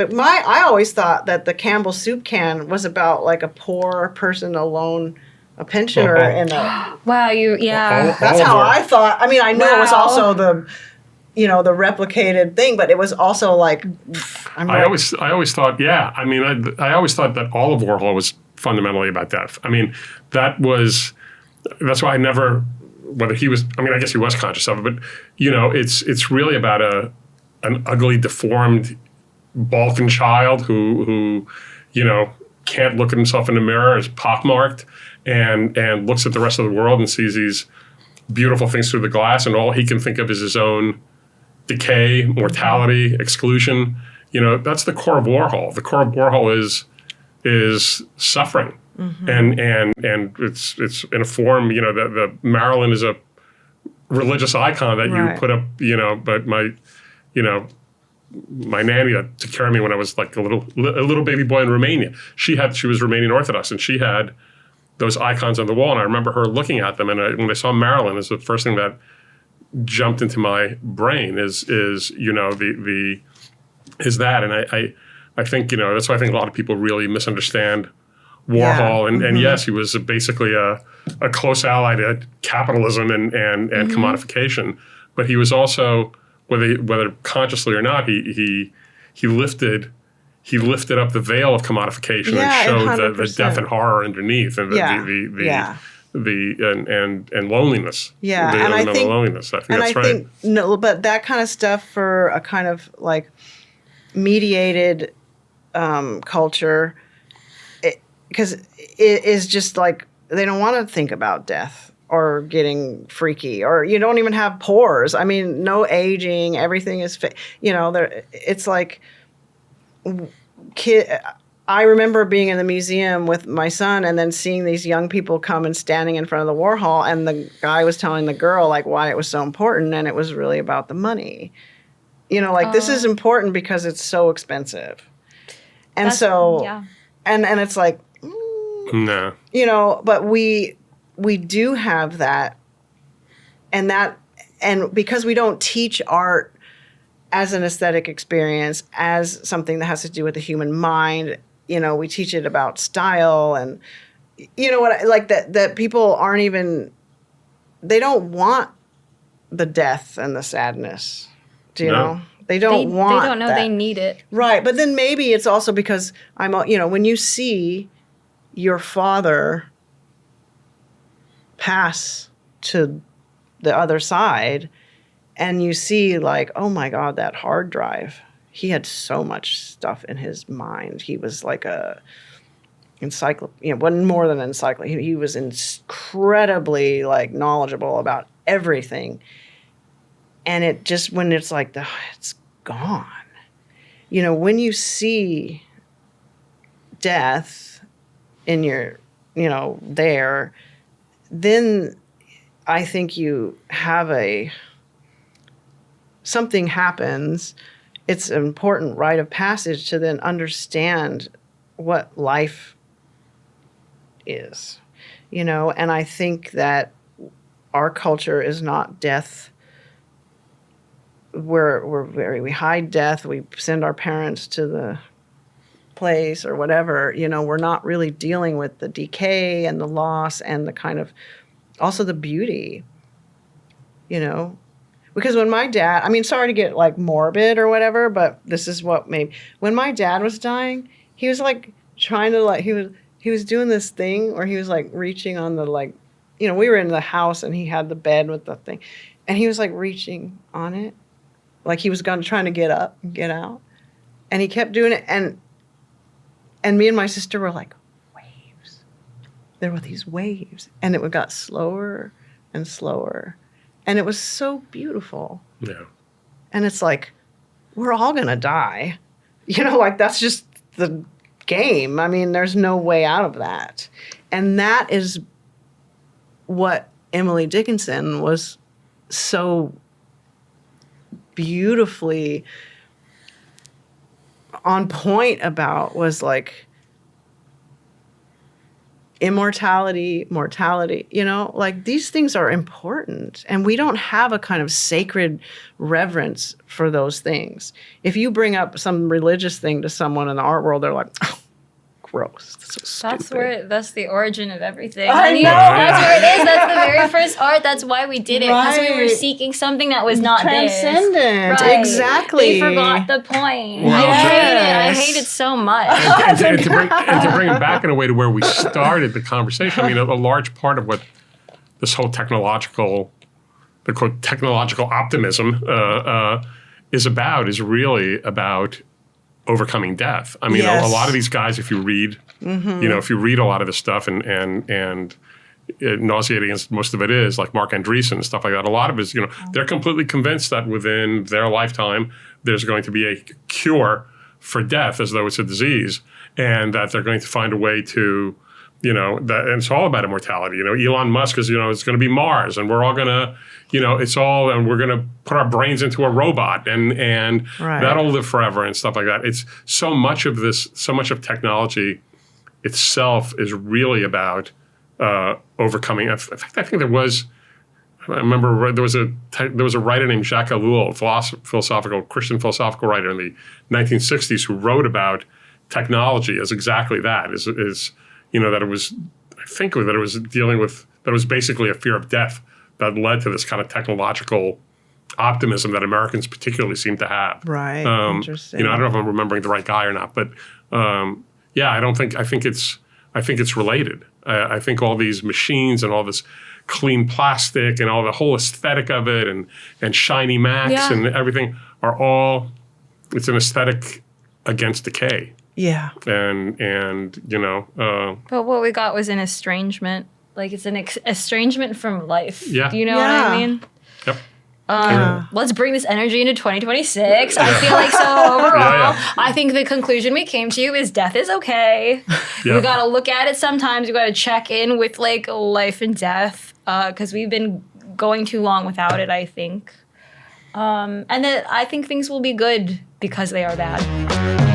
I always thought that the Campbell soup can was about like a poor person alone, a pensioner, and wow, that's how I thought. I mean, I know it was also the replicated thing, but it was also like I always thought, yeah. I mean, I always thought that all of Warhol was fundamentally about death. I mean, that's why I never, whether he was, I mean, I guess he was conscious of it, but it's really about an ugly, deformed Balkan child who can't look at himself in the mirror, is pockmarked, and looks at the rest of the world and sees these beautiful things through the glass, and all he can think of is his own decay, mortality, exclusion. That's the core of Warhol. The core of Warhol is suffering, and it's in a form. The Marilyn is a religious icon that you put up. But my nanny took care of me when I was like a little baby boy in Romania. She was Romanian Orthodox, and she had those icons on the wall. And I remember her looking at them. And when I saw Marilyn, it's the first thing that jumped into my brain is that. And I think that's why I think a lot of people really misunderstand Warhol. And yes, he was basically a close ally to capitalism and commodification, but he was also, whether consciously or not, he lifted up the veil of commodification and showed the death and horror underneath, and and loneliness. Yeah, and I think loneliness. I think that's right. No, but that kind of stuff for a kind of like mediated culture, because it is just like they don't want to think about death or getting freaky, or you don't even have pores. I mean, no aging, everything is it's like I remember being in the museum with my son and then seeing these young people come and standing in front of the Warhol, and the guy was telling the girl like why it was so important, and it was really about the money. This is important because it's so expensive. And and it's like no. But we do have that, and because we don't teach art as an aesthetic experience, as something that has to do with the human mind, we teach it about style, and that people aren't even, they don't want the death and the sadness. Do you know? They don't want. They don't know that. They need it. Right, but then maybe it's also because when you see your father pass to the other side, and you see like, oh my God, that hard drive. He had so much stuff in his mind. He was like a encyclopedia, wasn't more than an encyclopedia. He was incredibly like knowledgeable about everything. And it just, when it's like, it's gone. When you see death in your, there, then I think you have something happens. It's an important rite of passage to then understand what life is, and I think that our culture is not death. We hide death. We send our parents to the place or whatever. We're not really dealing with the decay and the loss and the kind of, also the beauty, because when my dad, sorry to get like morbid or whatever, but this is what made, when my dad was dying, he was like trying to like, he was doing this thing where he was like reaching on the like, we were in the house and he had the bed with the thing, and he was like reaching on it. Like he was trying to get up and get out. And he kept doing it. And me and my sister were like, waves. There were these waves. And it got slower and slower. And it was so beautiful. Yeah. And it's like, we're all going to die. Like that's just the game. There's no way out of that. And that is what Emily Dickinson was so beautifully on point about, was like, immortality, mortality, like these things are important. And we don't have a kind of sacred reverence for those things. If you bring up some religious thing to someone in the art world, they're like, oh, gross. That's the origin of everything. I know. That's where it is. That's the very first art. That's why we did it. Because we were seeking something that was not transcendent. Right. Exactly. They forgot the point. Well, I hate it so much. And to bring it back in a way to where we started the conversation, I mean, a large part of what this whole technological optimism is really about overcoming death. I mean, a lot of these guys, if you read, if you read a lot of this stuff and nauseating as most of it is, like Mark Andreessen and stuff like that, a lot of it is, they're completely convinced that within their lifetime, there's going to be a cure for death as though it's a disease, and that they're going to find a way to, and it's all about immortality. Elon Musk is, it's going to be Mars, and we're all going to, and we're going to put our brains into a robot, and that'll live forever and stuff like that. It's so much of technology itself is really about overcoming. In fact, I think I remember there was a writer named Jacques Ellul, Christian philosophical writer in the 1960s, who wrote about technology as exactly that. That it was, I think that it was dealing with, that it was basically a fear of death that led to this kind of technological optimism that Americans particularly seem to have. Right. Interesting. I don't know if I'm remembering the right guy or not, but I think it's related. I think all these machines and all this clean plastic and all the whole aesthetic of it and shiny Macs and everything it's an aesthetic against decay. Yeah. And But what we got was an estrangement. Like, it's an estrangement from life. Yeah. Do you know what I mean? Yep. Let's bring this energy into 2026. I feel like so overall, I think the conclusion we came to is death is okay. Yeah. We got to look at it sometimes. We got to check in with like life and death because we've been going too long without it, I think. And that I think things will be good because they are bad.